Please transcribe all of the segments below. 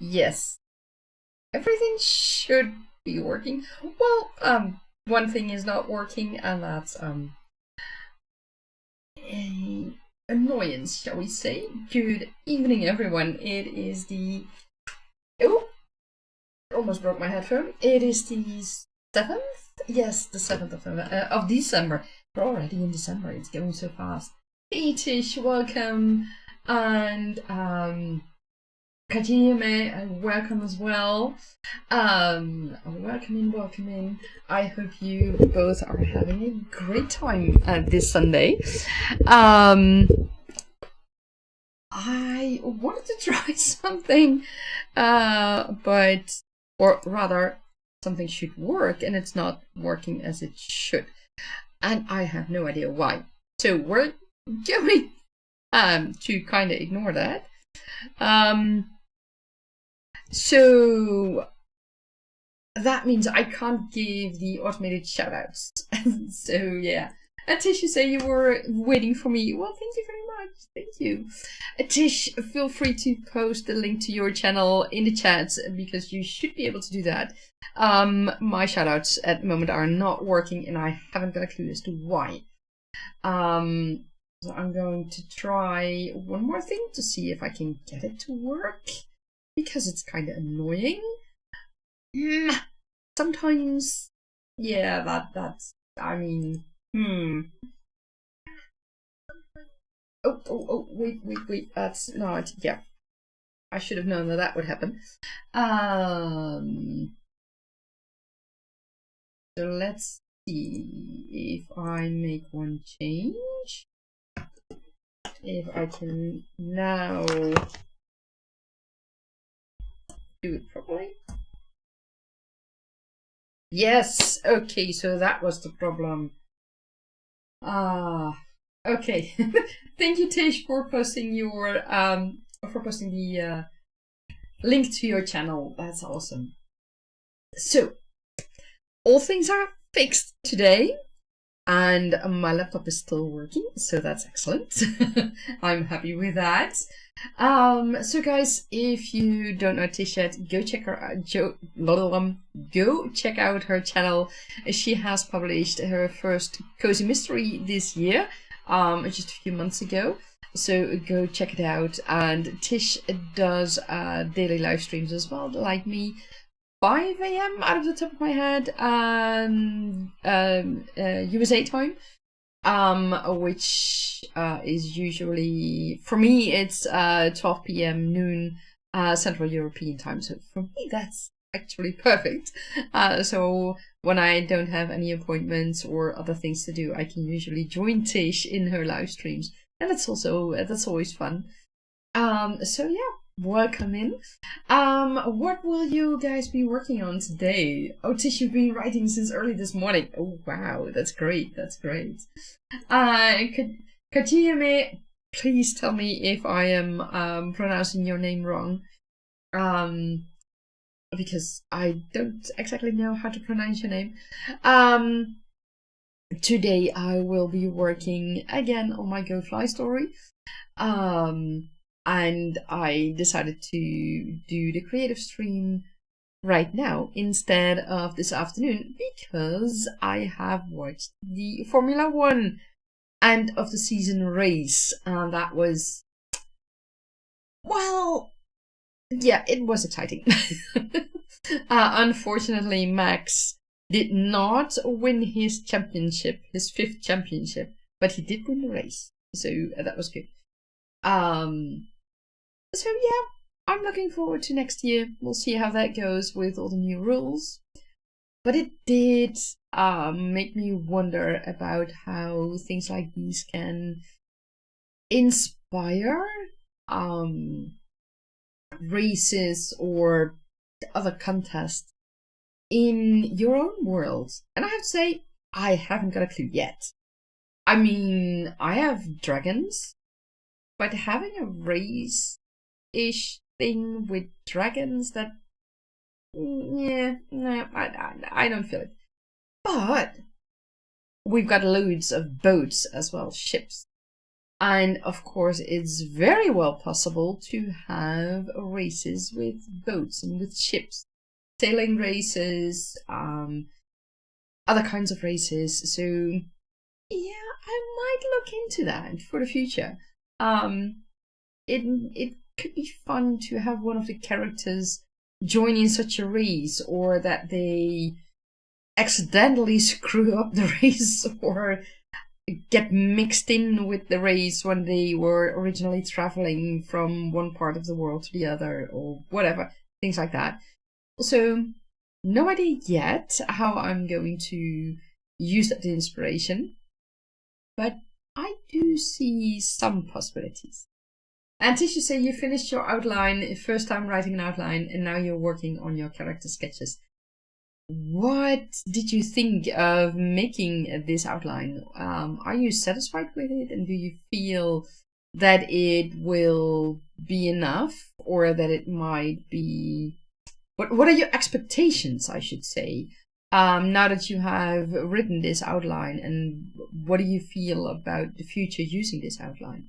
Yes, everything should be working. Well, one thing is not working, and that's a annoyance, shall we say. Good evening, everyone. It is the oh, almost broke my headphone. It is the 7th. Yes, the 7th of December. We're already in December. It's going so fast. Hey Tish, welcome, and Kajime, welcome as well. Welcome in. I hope you both are having a great time this Sunday. I wanted to try something, or rather, something should work, and it's not working as it should, and I have no idea why. So we're going to kind of ignore that. So that means I can't give the automated shoutouts. So yeah. Tish, you say you were waiting for me. Well, thank you very much. Thank you. Tish, feel free to post the link to your channel in the chat because you should be able to do that. My shoutouts at the moment are not working and I haven't got a clue as to why. So I'm going to try one more thing to see if I can get it to work because it's kind of annoying. Sometimes, yeah, that's, I mean, Oh, wait, that's not, yeah. I should have known that that would happen. So let's see if I make one change. If I can now do it properly. Yes, okay, so that was the problem. Okay. Thank you, Tish, for posting your the link to your channel. That's awesome. So, all things are fixed today, and my laptop is still working, so that's excellent. I'm happy with that. So guys, if you don't know Tish yet, go check her out. Go check out her channel. She has published her first cozy mystery this year, just a few months ago. So go check it out. And Tish does daily live streams as well, like me. 5 a.m. out of the top of my head, USA time, which is usually, for me, it's 12 p.m. noon Central European time. So for me, that's actually perfect. So when I don't have any appointments or other things to do, I can usually join Tish in her live streams, and that's always fun. So yeah. Welcome in. What will you guys be working on today? Oh, Tish, you've been writing since early this morning. Oh, wow, that's great. That's great. Kajime, please tell me if I am pronouncing your name wrong. Because I don't exactly know how to pronounce your name. Today I will be working again on my Go Fly story. And I decided to do the creative stream right now instead of this afternoon because I have watched the Formula One end of the season race. And that was, well, yeah, it was exciting. Unfortunately, Max did not win his championship, his 5th championship, but he did win the race. So that was good. So yeah, I'm looking forward to next year. We'll see how that goes with all the new rules. But it did make me wonder about how things like these can inspire races or other contests in your own world. And I have to say, I haven't got a clue yet. I mean, I have dragons, but having a race-ish thing with dragons, that, yeah, no, I don't feel it. But we've got loads of boats as well, ships. And of course, it's very well possible to have races with boats and with ships, sailing races, other kinds of races. So yeah, I might look into that for the future. It could be fun to have one of the characters join in such a race, or that they accidentally screw up the race, or get mixed in with the race when they were originally traveling from one part of the world to the other, or whatever, things like that. So, no idea yet how I'm going to use that inspiration, but I do see some possibilities. And Tish, you say you finished your outline, first time writing an outline, and now you're working on your character sketches. What did you think of making this outline? Are you satisfied with it, and do you feel that it will be enough, or that it might be... What are your expectations, I should say, now that you have written this outline, and what do you feel about the future using this outline?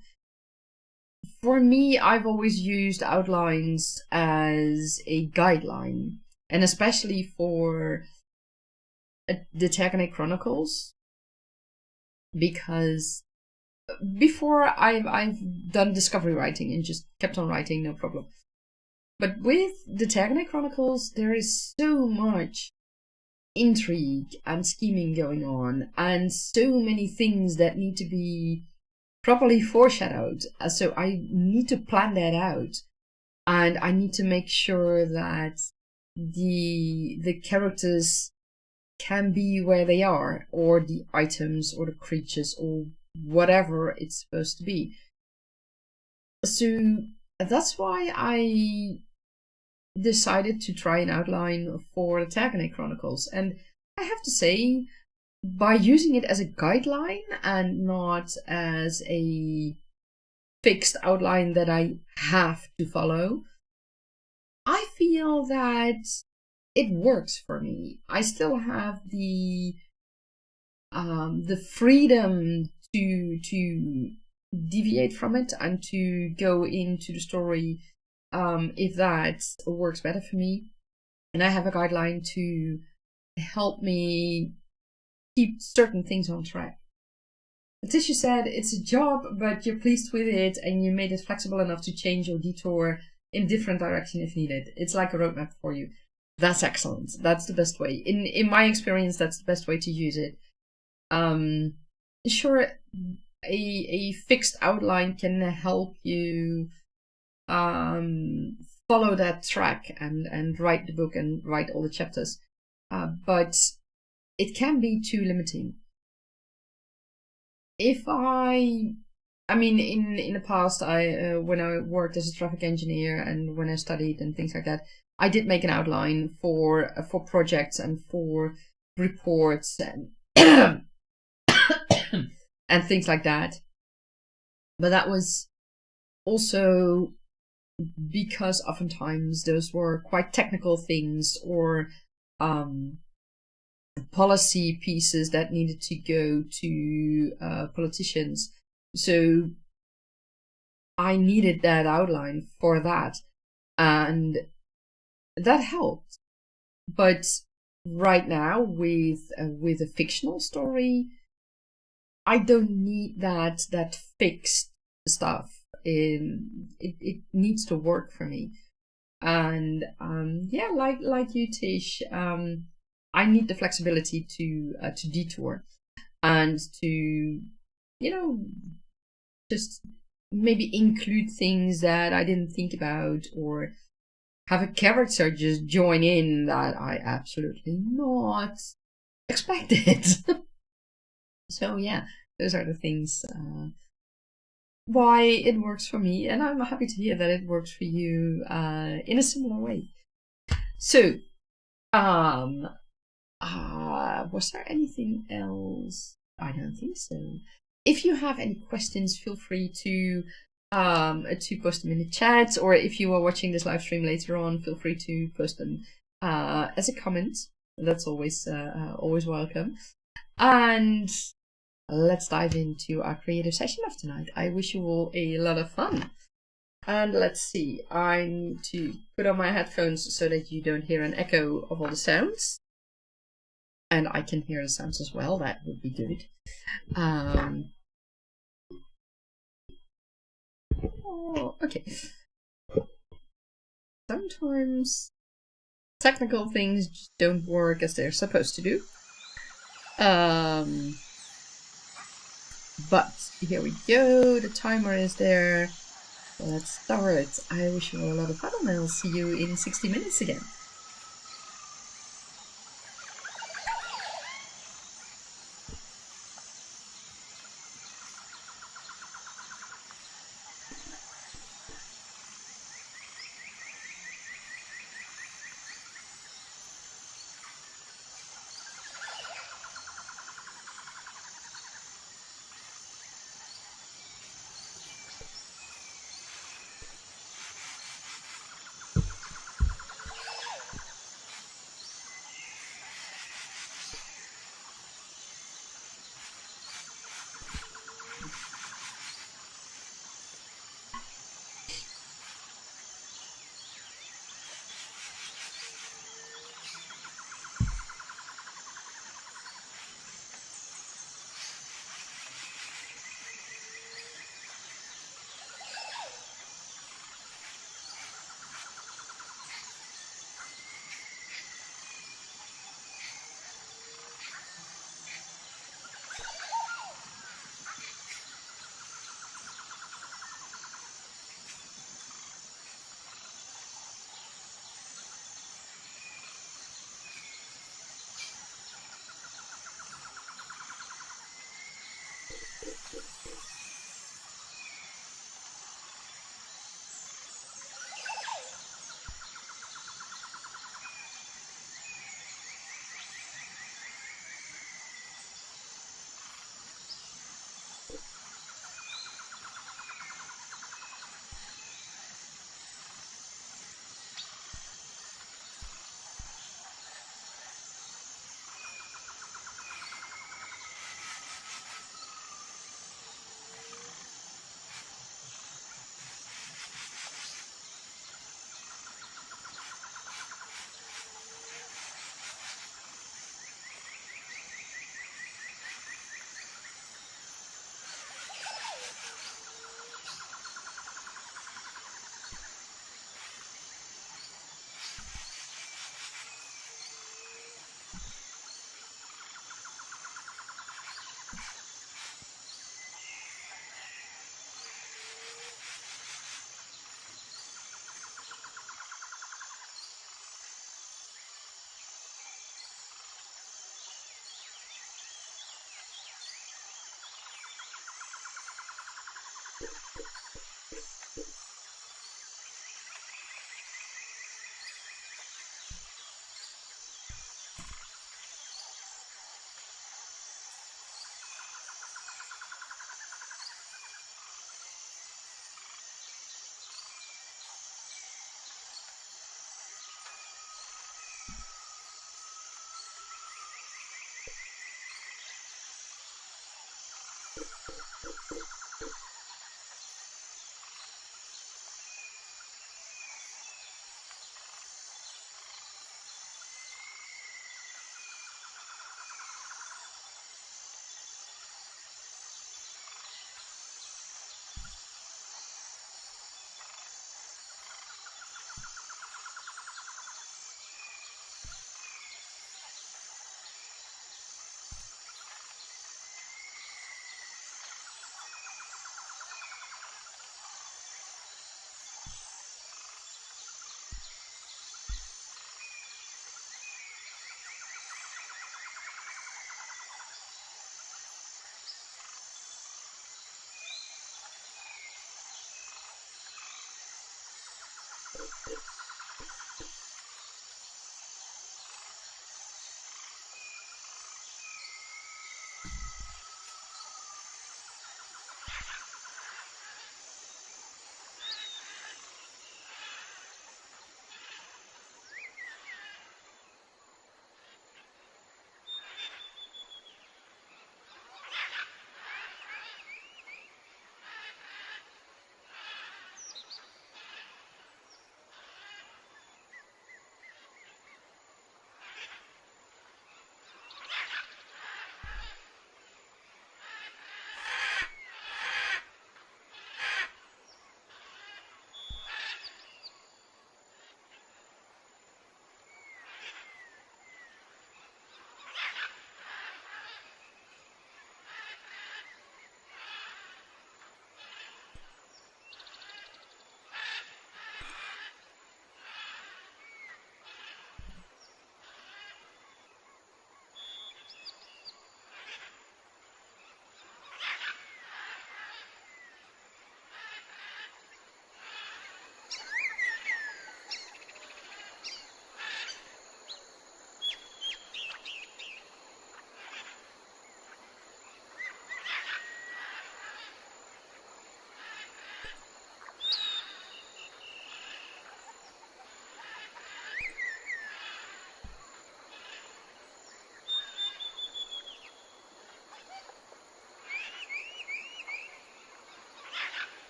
For me, I've always used outlines as a guideline, and especially for the Tergaenae Chronicles, because before I've done discovery writing and just kept on writing, no problem. But with the Tergaenae Chronicles, there is so much intrigue and scheming going on, and so many things that need to be properly foreshadowed. So I need to plan that out, and I need to make sure that the characters can be where they are, or the items or the creatures or whatever it's supposed to be. So that's why I decided to try an outline for the Tergaenae Chronicles. And I have to say, by using it as a guideline and not as a fixed outline that I have to follow, I feel that it works for me. I still have the freedom to deviate from it and to go into the story if that works better for me. And I have a guideline to help me keep certain things on track. Tisha said it's a job, but you're pleased with it and you made it flexible enough to change or detour in different direction if needed. It's like a roadmap for you. That's excellent. That's the best way. In my experience, that's the best way to use it. Sure, a fixed outline can help you follow that track and write the book and write all the chapters. But it can be too limiting. I mean, in the past, when I worked as a traffic engineer and when I studied and things like that, I did make an outline for projects and for reports and and things like that. But that was also because oftentimes those were quite technical things or policy pieces that needed to go to politicians. So I needed that outline for that, and that helped. But right now, with a fictional story, I don't need that fixed stuff. It needs to work for me, and yeah, like you, Tish, I need the flexibility to detour and to, just maybe include things that I didn't think about, or have a character just join in that I absolutely not expected. So yeah, those are the things why it works for me, and I'm happy to hear that it works for you in a similar way. So, was there anything else? I don't think so. If you have any questions, feel free to post them in the chat, or if you are watching this live stream later on, feel free to post them as a comment. That's always welcome. And let's dive into our creative session of tonight. I wish you all a lot of fun. And let's see, I need to put on my headphones so that you don't hear an echo of all the sounds. And I can hear the sounds as well, that would be good. Okay. Sometimes technical things just don't work as they're supposed to do. But here we go, the timer is there. Let's start. I wish you all a lot of fun and I'll see you in 60 minutes again.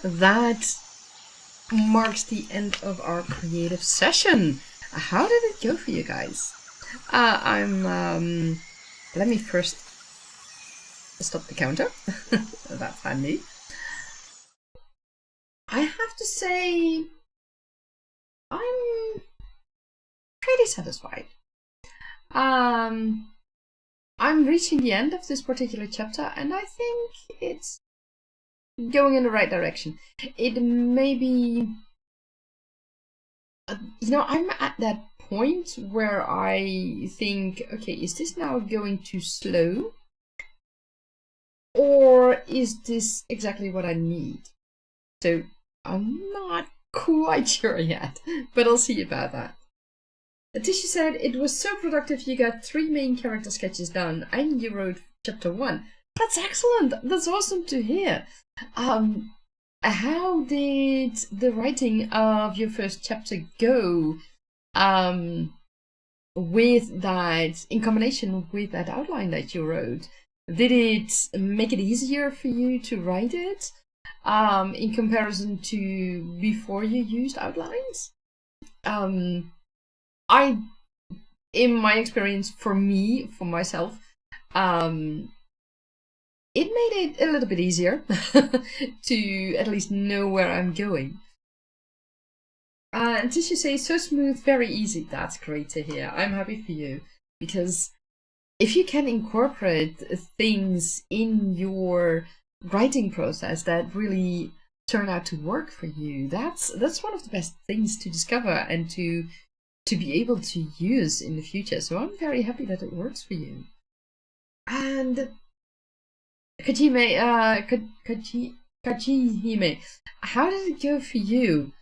That marks the end of our creative session. How did it go for you guys? Let me first stop the counter. That's handy. I have to say, I'm pretty satisfied. I'm reaching the end of this particular chapter, and I think it's going in the right direction. It may be, you know, I'm at that point where I think, okay, is this now going too slow? Or is this exactly what I need? So I'm not quite sure yet, but I'll see about that. Tisha said, it was so productive you got 3 main character sketches done and you wrote chapter 1. That's excellent. That's awesome to hear. How did the writing of your first chapter go with that, in combination with that outline that you wrote? Did it make it easier for you to write it in comparison to before you used outlines? In my experience, for myself, it made it a little bit easier to at least know where I'm going. And Tisha says, so smooth, very easy. That's great to hear. I'm happy for you, because if you can incorporate things in your writing process that really turn out to work for you, that's one of the best things to discover and to be able to use in the future. So I'm very happy that it works for you. And Kajime, Kajihime, how did it go for you?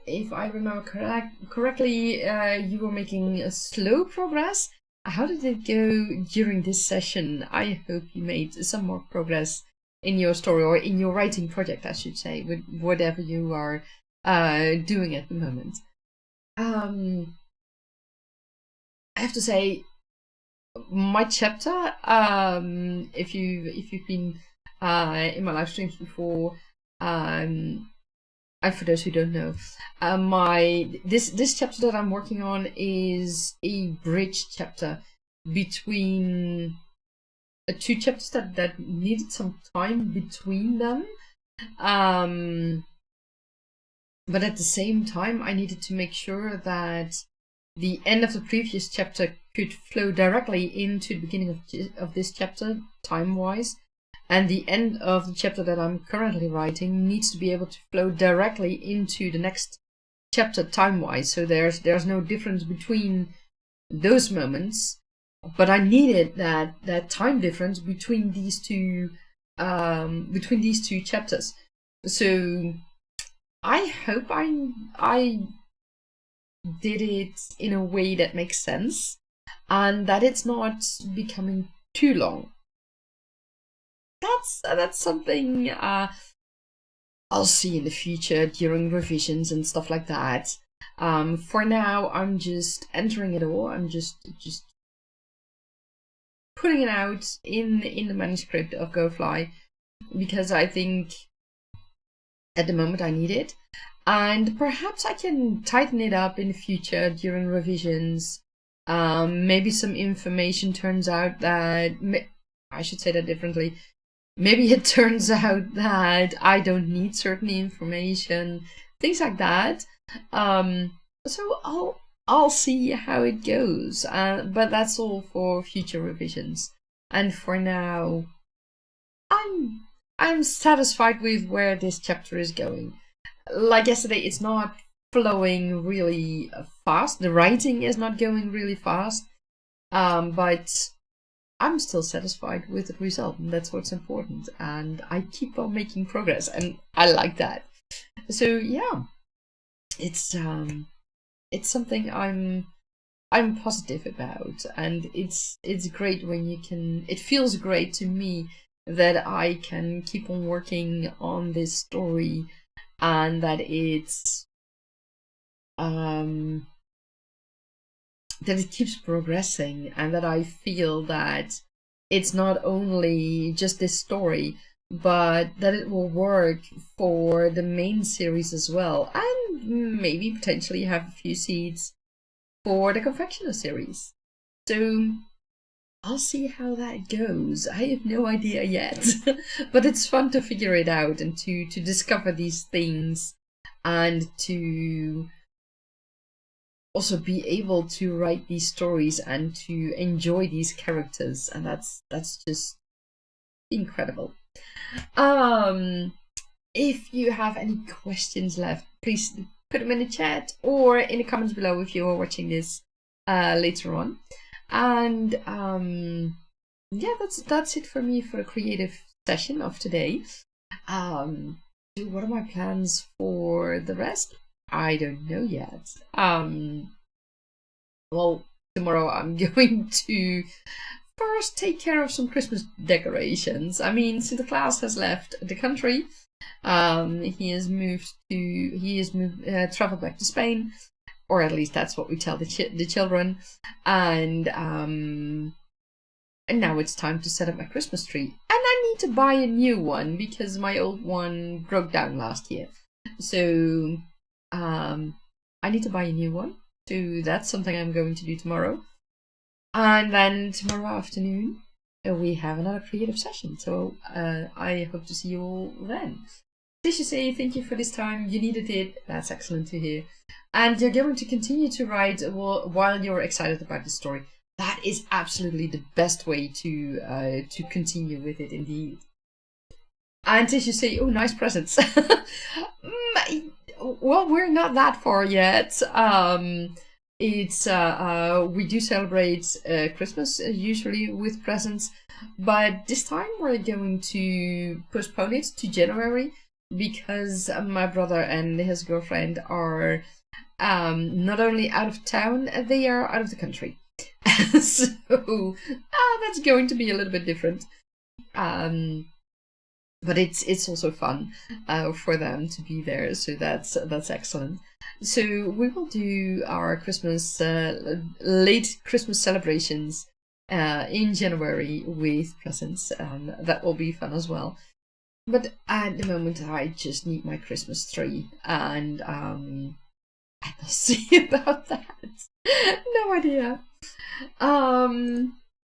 If I remember correctly, you were making a slow progress. How did it go during this session? I hope you made some more progress in your story, or in your writing project, I should say, with whatever you are doing at the moment. I have to say, my chapter, if you've been in my live streams before, and for those who don't know, this chapter that I'm working on is a bridge chapter between 2 chapters that needed some time between them. But at the same time, I needed to make sure that the end of the previous chapter could flow directly into the beginning of this chapter, time-wise, and the end of the chapter that I'm currently writing needs to be able to flow directly into the next chapter, time-wise. So there's no difference between those moments, but I needed that time difference between these two chapters. So I hope I did it in a way that makes sense and that it's not becoming too long. That's something I'll see in the future during revisions and stuff like that. For now, I'm just entering it all. I'm just putting it out in the manuscript of GoFly, because I think at the moment I need it, and perhaps I can tighten it up in the future during revisions. Maybe some information turns out that I should say that differently. Maybe it turns out that I don't need certain information, things like that. So I'll see how it goes. But that's all for future revisions. And for now, I'm satisfied with where this chapter is going. Like yesterday, it's not flowing really fast. The writing is not going really fast. But I'm still satisfied with the result, and that's what's important. And I keep on making progress, and I like that. So yeah, it's something I'm positive about, and it's great when you can. It feels great to me that I can keep on working on this story, and that it's that it keeps progressing, and that I feel that it's not only just this story, but that it will work for the main series as well, and maybe potentially have a few seeds for the confectioner series. So I'll see how that goes. I have no idea yet, but it's fun to figure it out and to discover these things, and to also be able to write these stories and to enjoy these characters, and that's just incredible. If you have any questions left, please put them in the chat or in the comments below if you are watching this later on. And yeah, that's it for me for the creative session of today. What are my plans for the rest? I don't know yet. Well, tomorrow I'm going to first take care of some Christmas decorations. I mean, Sinterklaas has left the country. He has traveled back to Spain, or at least that's what we tell the children. And now it's time to set up my Christmas tree. And I need to buy a new one because my old one broke down last year. So I need to buy a new one. So that's something I'm going to do tomorrow. And then tomorrow afternoon, we have another creative session. So I hope to see you all then. Did you say thank you for this time? You needed it. That's excellent to hear. And you're going to continue to write while you're excited about the story. That is absolutely the best way to continue with it, indeed. And as you say, oh, nice presents. Well, we're not that far yet. It's we do celebrate Christmas usually with presents, but this time we're going to postpone it to January because my brother and his girlfriend are not only out of town, they are out of the country. So that's going to be a little bit different. But it's also fun for them to be there, so that's excellent. So we will do our Christmas late Christmas celebrations in January with presents, and that will be fun as well. But at the moment, I just need my Christmas tree, and I will see about that. No idea.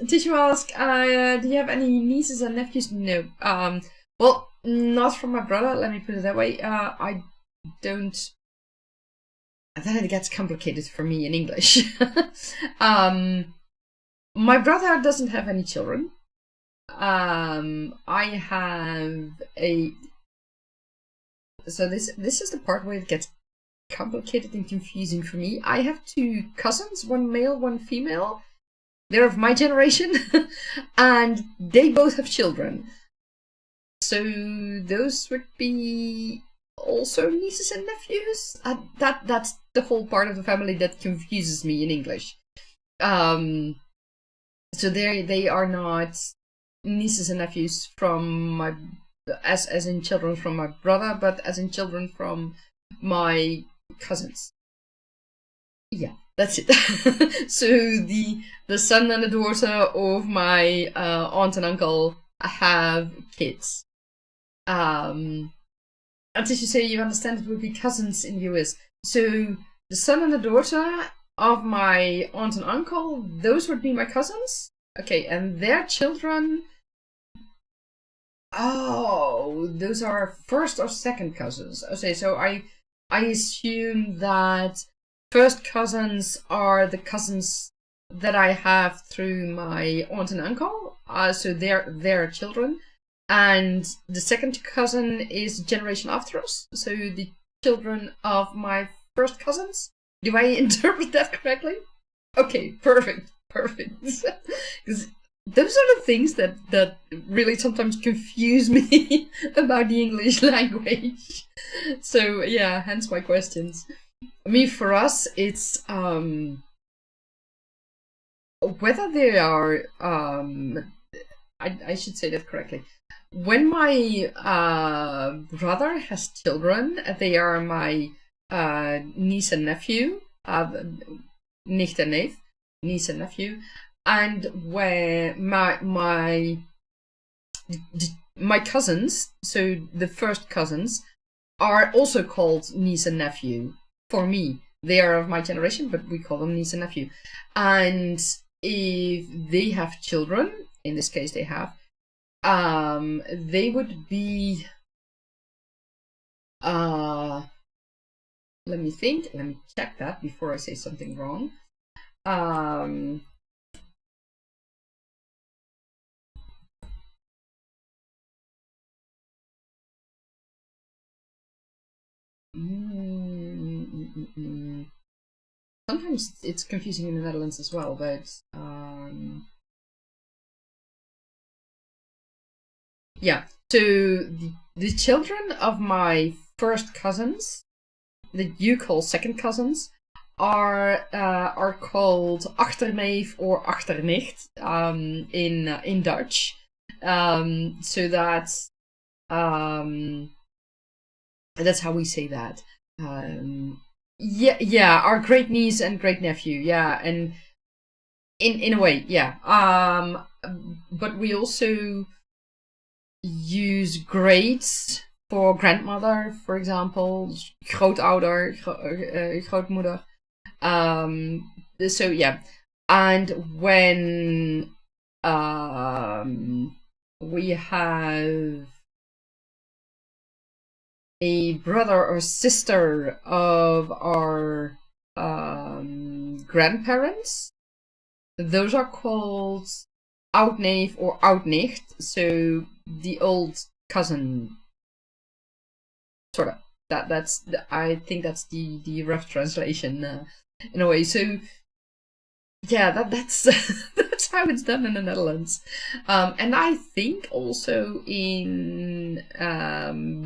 Did you ask? Do you have any nieces and nephews? No. Well, not from my brother, let me put it that way. I don't... Then it gets complicated for me in English. My brother doesn't have any children. I have a... So this is the part where it gets complicated and confusing for me. I have two cousins, one male, one female. They're of my generation. And they both have children. So those would be also nieces and nephews. That's the whole part of the family that confuses me in English. So they are not nieces and nephews from my as in children from my brother, but as in children from my cousins. Yeah, that's it. So the son and the daughter of my aunt and uncle have kids. And as you say, you understand it would be cousins in the US. So the son and the daughter of my aunt and uncle, those would be my cousins. Okay, and their children, oh, those are first or second cousins. Okay, so I assume that first cousins are the cousins that I have through my aunt and uncle. So they're children. And the second cousin is generation after us, so the children of my first cousins. Do I interpret that correctly? Okay, perfect. Because those are the things that really sometimes confuse me about the English language. So yeah, hence my questions. I mean, for us, it's whether they are I should say that correctly. When my brother has children, they are my niece and nephew, nicht and neef, niece and nephew, and when my cousins, so the first cousins, are also called niece and nephew for me. They are of my generation, but we call them niece and nephew. And if they have children, in this case they have, they would be let me think, let me check that before I say something wrong. Sometimes it's confusing in the Netherlands as well, but yeah. So the children of my first cousins, that you call second cousins, are called achterneef or achternicht in Dutch. So that's how we say that. Yeah, our great niece and great nephew. Yeah, and in a way, yeah. But we also use greats for grandmother, for example, grootouder, grootmoeder. So yeah, and when we have a brother or sister of our grandparents, those are called oudneef or oudnicht, so the old cousin, sort of. That's I think that's the rough translation in a way. So yeah, that's that's how it's done in the Netherlands, and I think also in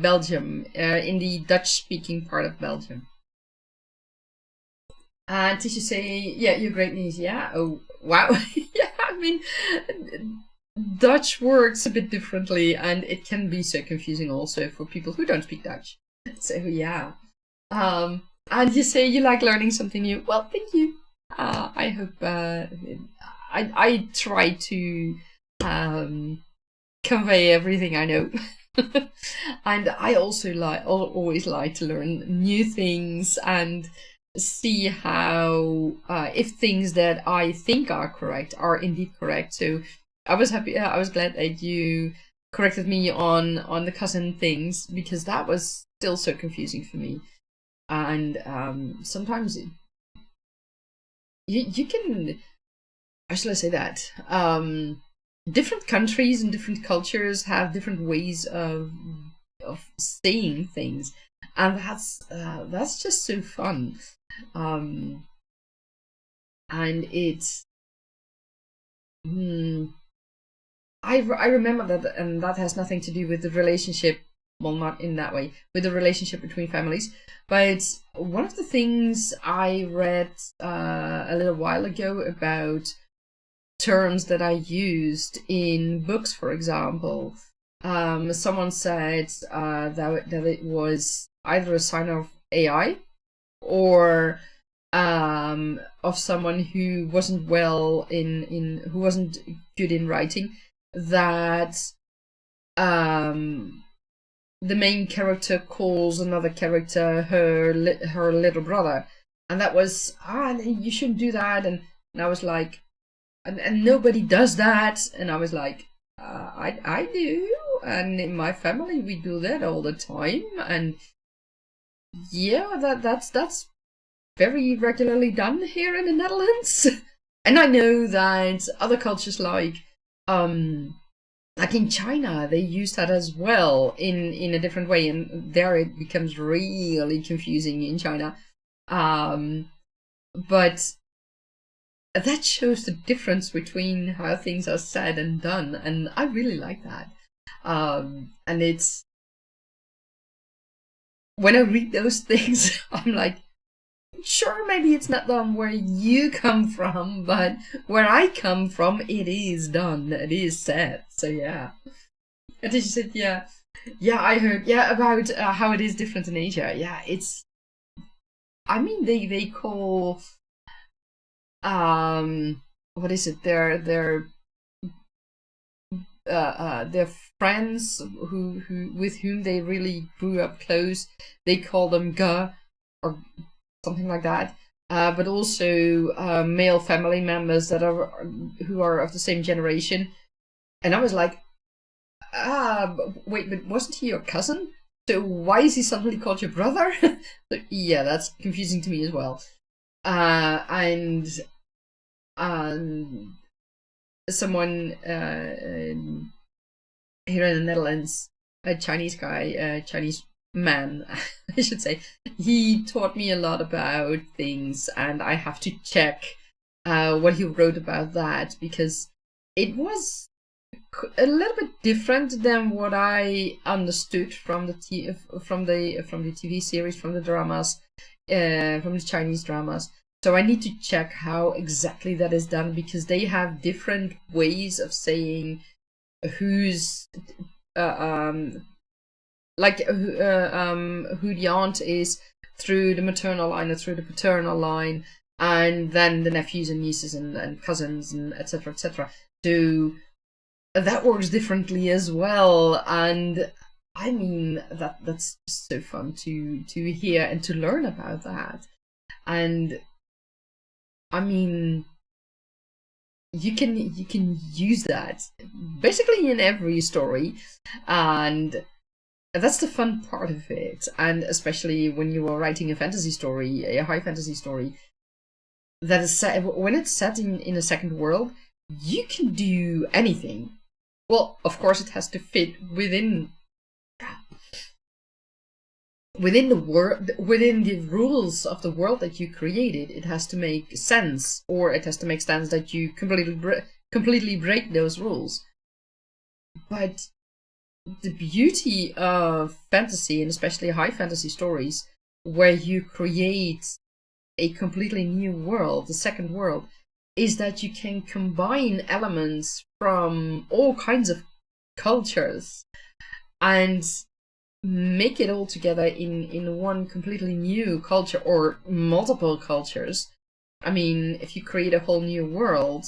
Belgium, in the Dutch-speaking part of Belgium. And did you say, yeah, your great niece? Yeah. Oh, wow. Yeah, I mean, Dutch works a bit differently, and it can be so confusing also for people who don't speak Dutch. So yeah. And you say you like learning something new. Well, thank you. I hope I try to convey everything I know. And I also always like to learn new things and see how if things that I think are correct are indeed correct. So I was happy. I was glad that you corrected me on the cousin things, because that was still so confusing for me. And sometimes you can, how shall I say that? Different countries and different cultures have different ways of saying things, and that's just so fun. And it's I remember that, and that has nothing to do with the relationship. Well, not in that way, with the relationship between families. But one of the things I read a little while ago about terms that I used in books, for example, someone said that it was either a sign of AI or of someone who wasn't who wasn't good in writing, that the main character calls another character her little brother, and that was you shouldn't do that, and I was like, and nobody does that, and I was like, I do, and in my family we do that all the time, and yeah, that's very regularly done here in the Netherlands. And I know that other cultures like in China, they use that as well in a different way, and there it becomes really confusing in China. But that shows the difference between how things are said and done, and I really like that. And it's, when I read those things, I'm like, sure, maybe it's not done where you come from, but where I come from, it is done. It is said. So yeah. And then she said, yeah, I heard, about how it is different in Asia. Yeah, it's, I mean, they call, what is it? Their friends who with whom they really grew up close, they call them ga, or something like that. But also male family members who are of the same generation. And I was like, wait, but wasn't he your cousin? So why is he suddenly called your brother? So, yeah, that's confusing to me as well. And someone here in the Netherlands, a Chinese guy, Chinese man, I should say. He taught me a lot about things, and I have to check what he wrote about that, because it was a little bit different than what I understood from the TV series, from the dramas, from the Chinese dramas. So I need to check how exactly that is done, because they have different ways of saying who's who the aunt is through the maternal line or through the paternal line, and then the nephews and nieces and cousins and etc. etc. So that works differently as well, and I mean that's just so fun to hear and to learn about that. And I mean, you can use that basically in every story, and that's the fun part of it. And especially when you are writing a fantasy story, a high fantasy story, that is set, when it's set in a second world, you can do anything. Well, of course, it has to fit within the rules of the world that you created. It has to make sense, or it has to make sense that you completely break those rules. But the beauty of fantasy, and especially high fantasy stories, where you create a completely new world, the second world, is that you can combine elements from all kinds of cultures and make it all together in one completely new culture, or multiple cultures. I mean, if you create a whole new world,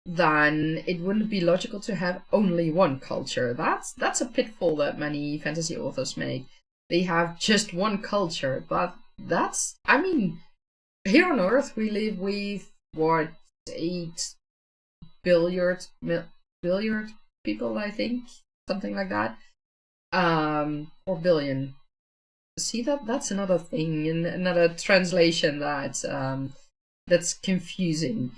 then it wouldn't be logical to have only one culture. That's a pitfall that many fantasy authors make. They have just one culture, but that's, I mean, here on Earth we live with what, 8 billiard people, I think, something like that, or billion. See, that's another thing, and another translation that that's confusing.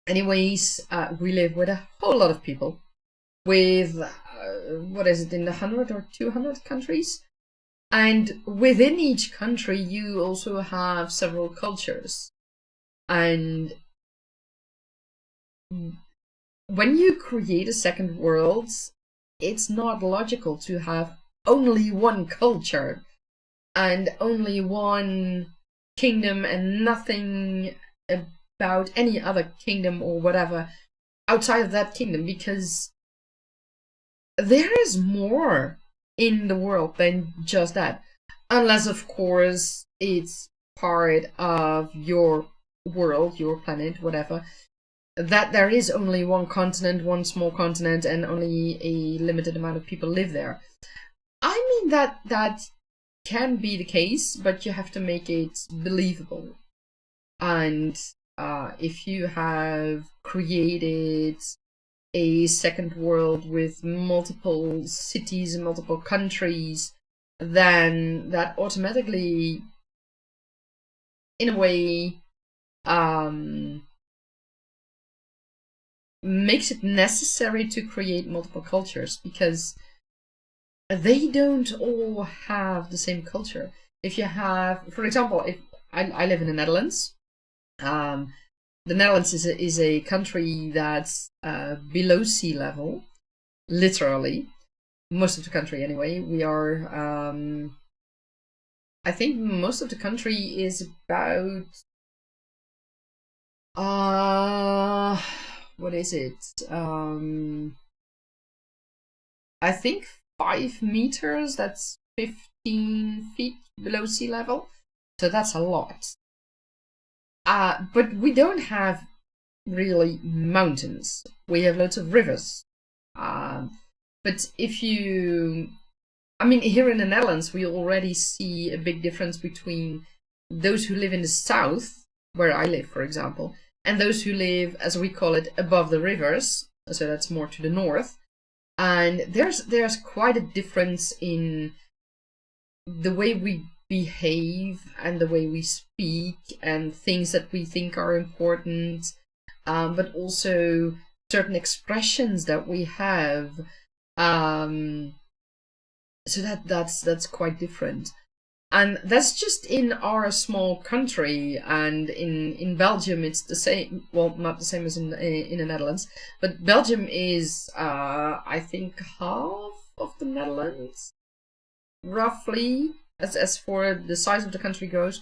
Anyways, we live with a whole lot of people, with what is it, in the 100 or 200 countries, and within each country you also have several cultures. And when you create a second world, it's not logical to have only one culture and only one kingdom and nothing about any other kingdom or whatever outside of that kingdom, because there is more in the world than just that. Unless, of course, it's part of your world, your planet, whatever, that there is only one continent, one small continent, and only a limited amount of people live there. I mean, that can be the case, but you have to make it believable. And if you have created a second world with multiple cities and multiple countries, then that automatically, in a way, makes it necessary to create multiple cultures, because they don't all have the same culture. If you have, for example, if I live in the Netherlands, the Netherlands is a country that's below sea level, literally. Most of the country, anyway. We are, I think most of the country is about, what is it? I think 5 meters, that's 15 feet below sea level. So that's a lot. But we don't have really mountains. We have lots of rivers. But if you, I mean, here in the Netherlands, we already see a big difference between those who live in the south, where I live, for example, and those who live, as we call it, above the rivers. So that's more to the north. And there's quite a difference in the way we behave and the way we speak and things that we think are important, but also certain expressions that we have. So that's quite different. And that's just in our small country, and in Belgium it's the same. Well, not the same as in the Netherlands, but Belgium is I think half of the Netherlands, roughly, as for the size of the country goes,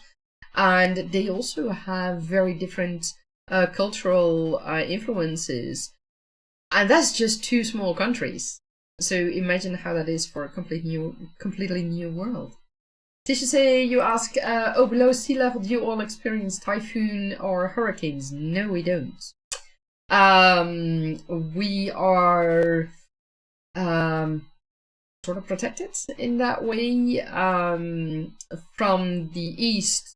and they also have very different cultural influences, and that's just two small countries. So imagine how that is for a completely new world. Did you say, you ask, oh, below sea level, do you all experience typhoon or hurricanes? No, we don't. We are sort of protected in that way. From the east,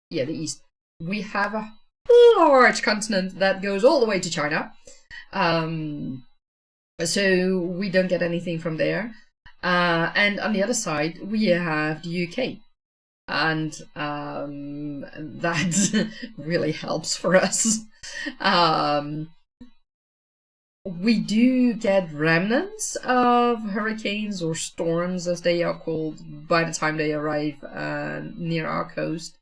the east, we have a large continent that goes all the way to China. So we don't get anything from there. And on the other side, we have the UK. And that really helps for us. We do get remnants of hurricanes or storms, as they are called, by the time they arrive near our coast.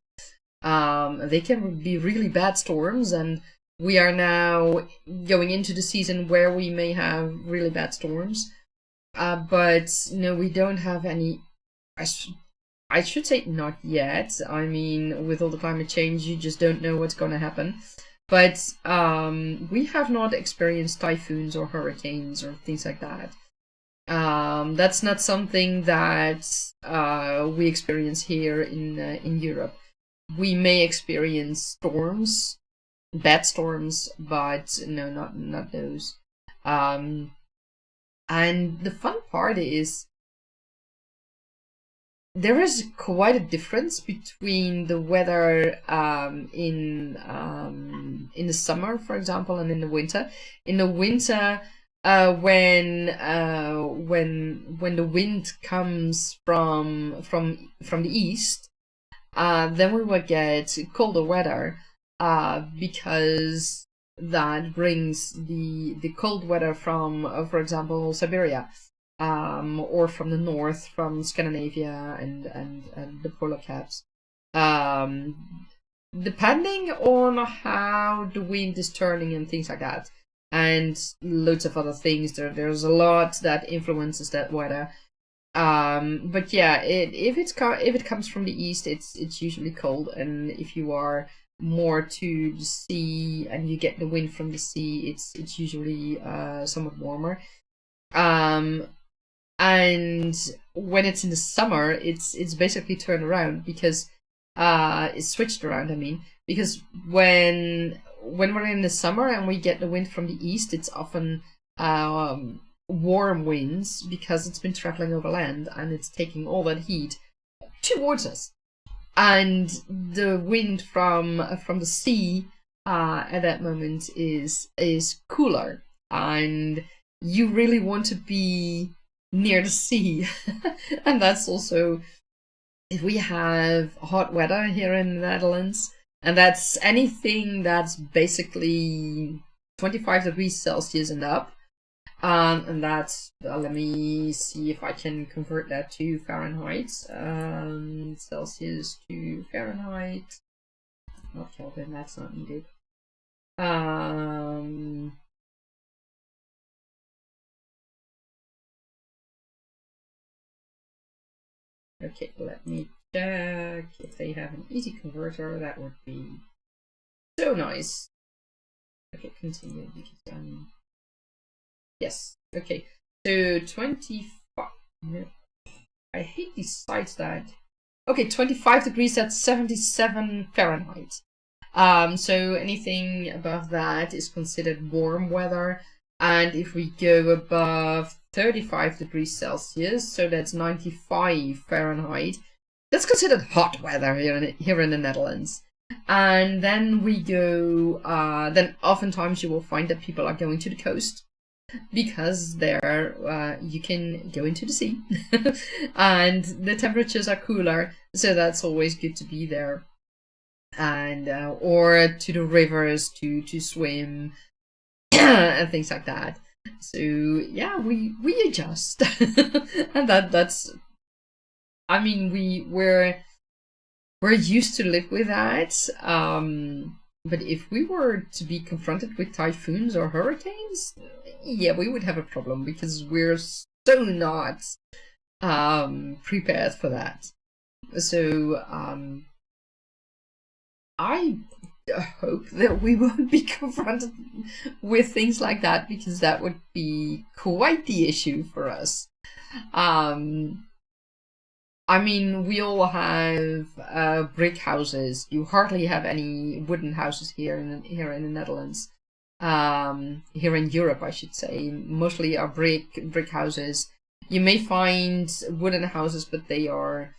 They can be really bad storms, and we are now going into the season where we may have really bad storms. But no, we don't have any. I should say not yet. I mean, with all the climate change, you just don't know what's going to happen. But we have not experienced typhoons or hurricanes or things like that. That's not something that we experience here in Europe. We may experience storms, bad storms, but no, not those. And the fun part is there is quite a difference between the weather in the summer, for example, and in the winter. In the winter, when the wind comes from the east, then we would get colder weather because that brings the cold weather from, for example, Siberia, or from the north, from Scandinavia and the polar caps. Depending on how the wind is turning and things like that, and loads of other things. There's a lot that influences that weather. But yeah, if it comes from the east, it's usually cold, and if you are more to the sea and you get the wind from the sea, it's usually somewhat warmer. And when it's in the summer, it's basically turned around, because it's switched around. I mean, because when we're in the summer and we get the wind from the east, it's often warm winds, because it's been traveling over land and it's taking all that heat towards us. And the wind from the sea at that moment is cooler, and you really want to be near the sea. And that's also, if we have hot weather here in the Netherlands, and that's anything that's basically 25 degrees Celsius and up. And that's, let me see if I can convert that to Fahrenheit. Celsius to Fahrenheit. Not Kelvin, that's not needed. Okay, let me check if they have an easy converter. That would be so nice. Okay, continue, because yes, okay, so 25, no, I hate these sites that, okay, 25 degrees, that's 77 Fahrenheit. So anything above that is considered warm weather, and if we go above 35 degrees Celsius, so that's 95 Fahrenheit, that's considered hot weather here in the Netherlands. And then we go, then oftentimes you will find that people are going to the coast, because there you can go into the sea and the temperatures are cooler, so that's always good to be there. And or to the rivers to swim and things like that. So yeah, we adjust. And that's, I mean, we're used to live with that. But if we were to be confronted with typhoons or hurricanes, yeah, we would have a problem because we're so not prepared for that. So I hope that we won't be confronted with things like that, because that would be quite the issue for us. I mean, we all have brick houses. You hardly have any wooden houses here in the Netherlands. Here in Europe, I should say, mostly are brick houses. You may find wooden houses, but they're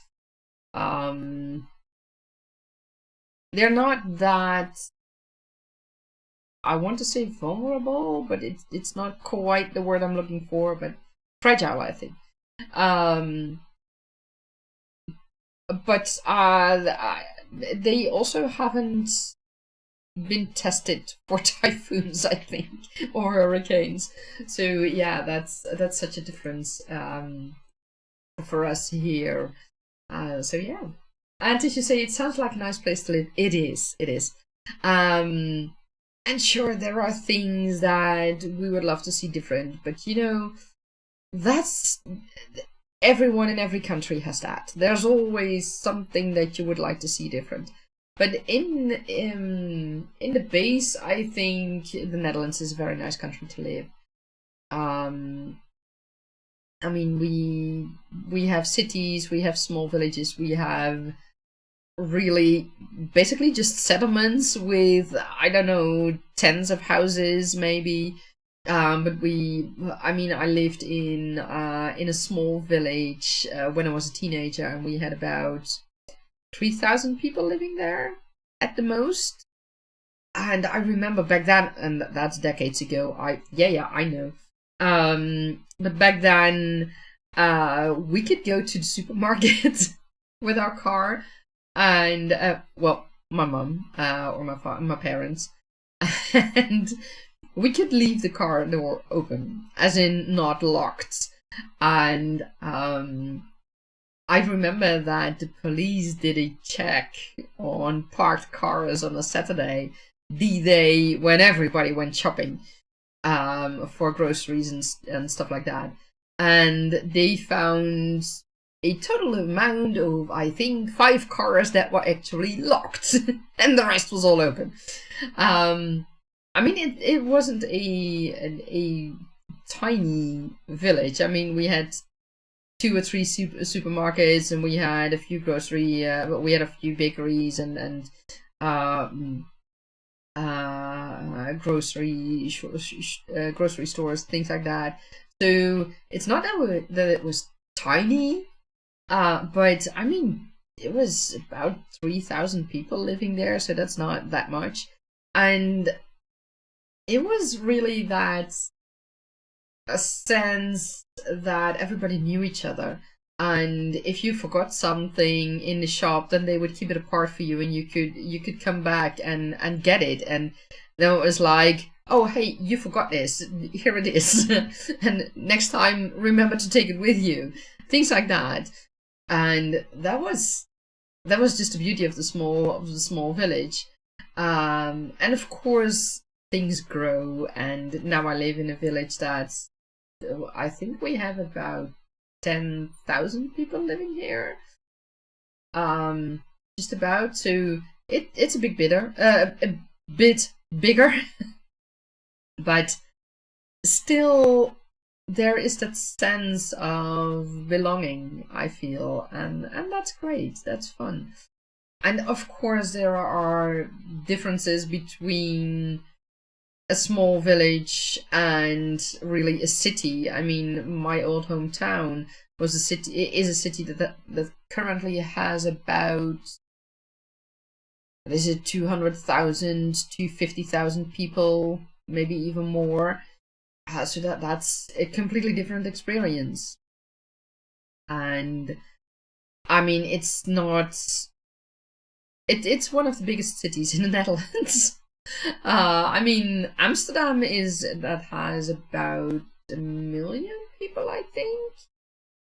not that, I want to say vulnerable, but it's not quite the word I'm looking for, but fragile, I think. But they also haven't been tested for typhoons, I think, or hurricanes. So yeah, that's such a difference for us here. So yeah, and as you say, it sounds like a nice place to live. It is. And sure, there are things that we would love to see different, but you know, that's, everyone in every country has that. There's always something that you would like to see different. But in the base, I think the Netherlands is a very nice country to live. I mean, we have cities, we have small villages, we have really basically just settlements with, I don't know, tens of houses maybe. But I mean, I lived in a small village when I was a teenager, and we had about 3,000 people living there at the most. And I remember back then, and that's decades ago. I know. But back then, we could go to the supermarket with our car, and well, my mum or my parents, and we could leave the car door open, as in not locked. And I remember that the police did a check on parked cars on a Saturday, the day when everybody went shopping for groceries and stuff like that. And they found a total amount of, I think, 5 cars that were actually locked, and the rest was all open. I mean, it wasn't a tiny village. I mean, we had 2 or 3 supermarkets, and we had a few grocery. We had a few bakeries and grocery stores, things like that. So it's not that it was tiny, but I mean, it was about 3,000 people living there, so that's not that much. And it was really that a sense that everybody knew each other, and if you forgot something in the shop, then they would keep it apart for you, and you could come back and get it. And then it was like, oh hey, you forgot this, here it is, and next time remember to take it with you, things like that. And that was just the beauty of the small village. And of course things grow, and now I live in a village that's, I think we have about 10,000 people living here. Just about. So it's a bit bigger, but still there is that sense of belonging, I feel, and that's great. That's fun. And of course there are differences between a small village and really a city. I mean, my old hometown is a city that currently has about, what is it, 200,000 to 50,000 people, maybe even more. So that's a completely different experience. And I mean, it's one of the biggest cities in the Netherlands. I mean, Amsterdam has about 1 million people, I think.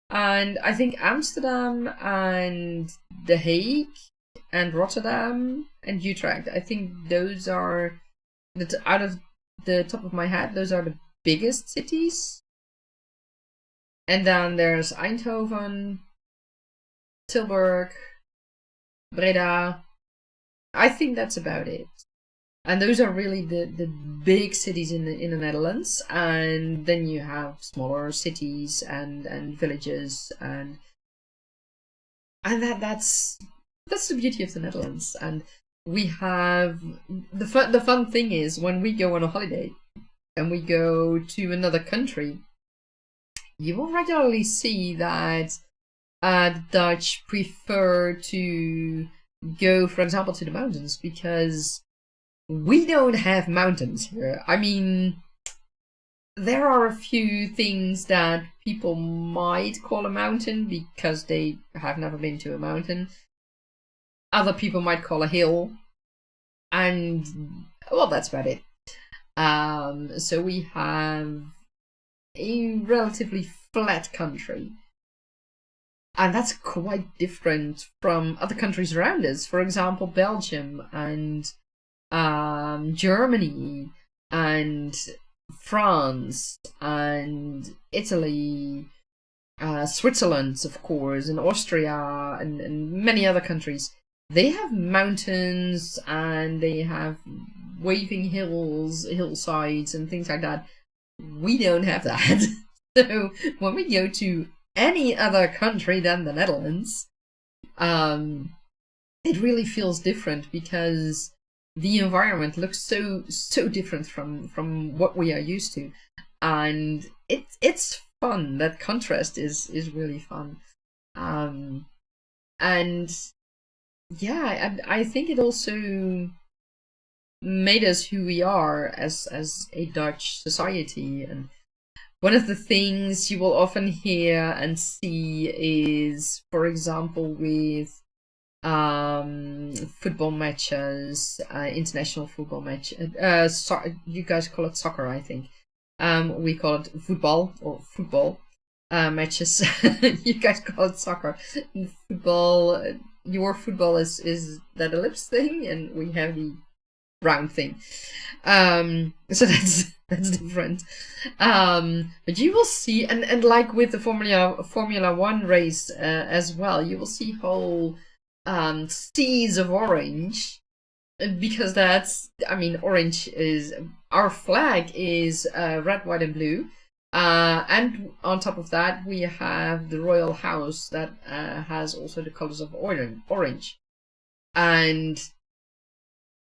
And I think Amsterdam and The Hague and Rotterdam and Utrecht, I think those are, out of the top of my head, those are the biggest cities. And then there's Eindhoven, Tilburg, Breda. I think that's about it. And those are really the big cities in the Netherlands. And then you have smaller cities and villages, and that's the beauty of the Netherlands. And we have the fun thing is, when we go on a holiday and we go to another country, you will regularly see that the Dutch prefer to go, for example, to the mountains, because we don't have mountains here. I mean, there are a few things that people might call a mountain because they have never been to a mountain. Other people might call a hill. And, well, that's about it. So we have a relatively flat country. And that's quite different from other countries around us. For example, Belgium and Germany and France and Italy, Switzerland, of course, and Austria and many other countries. They have mountains and they have waving hills, hillsides and things like that. We don't have that. So when we go to any other country than the Netherlands, it really feels different, because the environment looks so different from what we are used to, and it's fun. That contrast is really fun, and yeah, I think it also made us who we are as a Dutch society. And one of the things you will often hear and see is, for example, with football matches, international football match. You guys call it soccer, I think. We call it football or football matches. You guys call it soccer. Football. Your football is that ellipse thing, and we have the round thing. So that's different. But you will see, and like with the Formula One race as well, you will see whole seas of orange, because orange is, our flag is red, white and blue, and on top of that we have the royal house that has also the colors of orange, and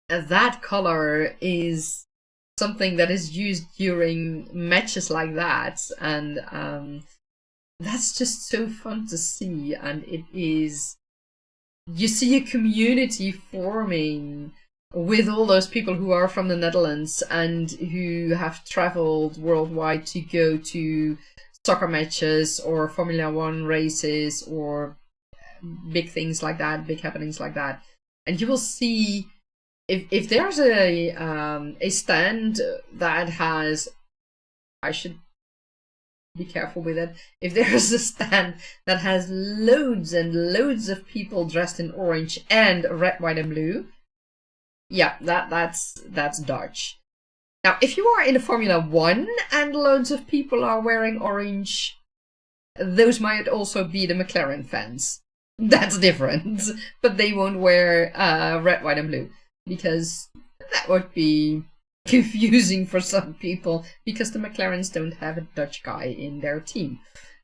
that color is something that is used during matches like that, and that's just so fun to see. And it is, you see a community forming with all those people who are from the Netherlands and who have traveled worldwide to go to soccer matches or Formula One races or big things like that, big happenings like that. And you will see, if there's a stand that has, I should be careful with it, if there's a stand that has loads and loads of people dressed in orange and red, white and blue, yeah, that's Dutch. Now, if you are in a Formula One and loads of people are wearing orange, those might also be the McLaren fans. That's different. But they won't wear red, white and blue, because that would be confusing for some people, because the McLarens don't have a Dutch guy in their team.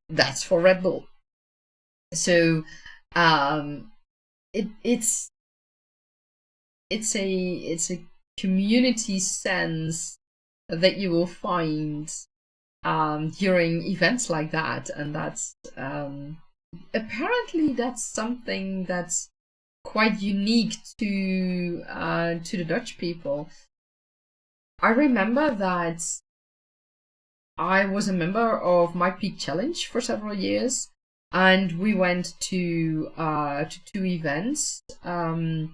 That's for Red Bull. So it's a community sense that you will find during events like that, and that's apparently that's something that's quite unique to the Dutch people. I remember that I was a member of My Peak Challenge for several years, and we went to 2 events, and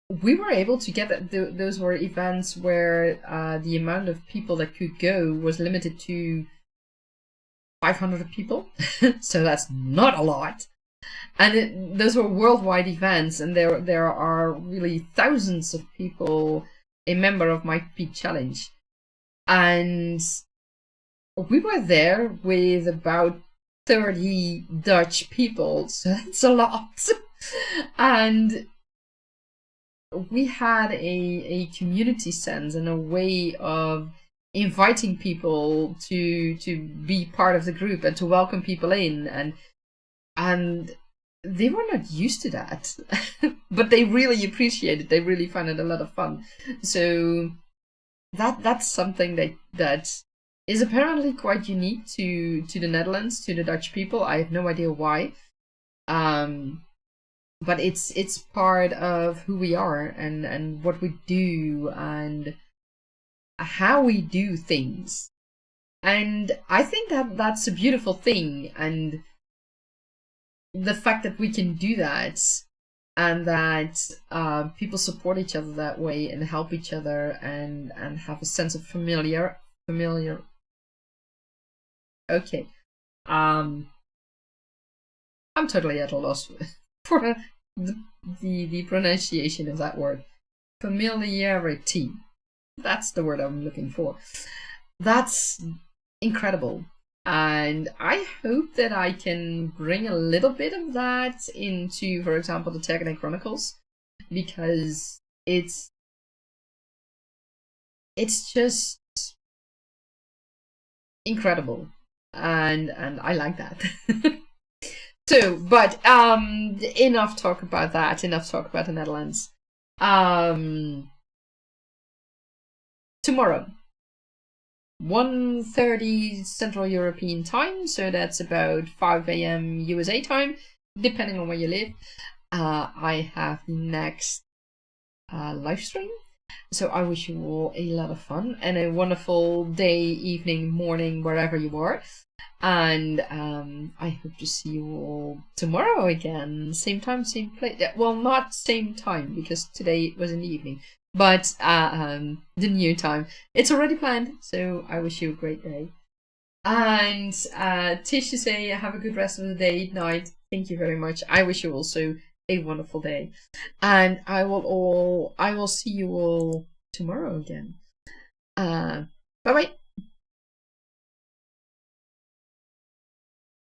we were able to get those were events where the amount of people that could go was limited to 500 people. So that's not a lot. And those were worldwide events, and there are really thousands of people a member of my peak challenge. And we were there with about 30 Dutch people, so that's a lot. And we had a community sense and a way of inviting people to be part of the group and to welcome people in, and they were not used to that. But they really appreciate it. They really find it a lot of fun. So that's something that is apparently quite unique to the Netherlands, to the Dutch people. I have no idea why. But it's part of who we are and what we do and how we do things. And I think that's a beautiful thing. And the fact that we can do that, and that people support each other that way and help each other and have a sense of familiar. Okay. I'm totally at a loss for the pronunciation of that word. Familiarity. That's the word I'm looking for. That's incredible. And I hope that I can bring a little bit of that into, for example, the Tergaenae Chronicles, because it's just incredible, and I like that. So, but enough talk about that. Enough talk about the Netherlands. Tomorrow, 1:30 Central European time, so that's about 5 a.m. USA time, depending on where you live. I have the next live stream. So I wish you all a lot of fun and a wonderful day, evening, morning, wherever you are. And I hope to see you all tomorrow again. Same time, same place. Well, not same time, because today was in the evening. But the new time. It's already planned, so I wish you a great day. And Tish, to say have a good rest of the day, night. Thank you very much. I wish you also a wonderful day. And I will see you all tomorrow again. Bye-bye.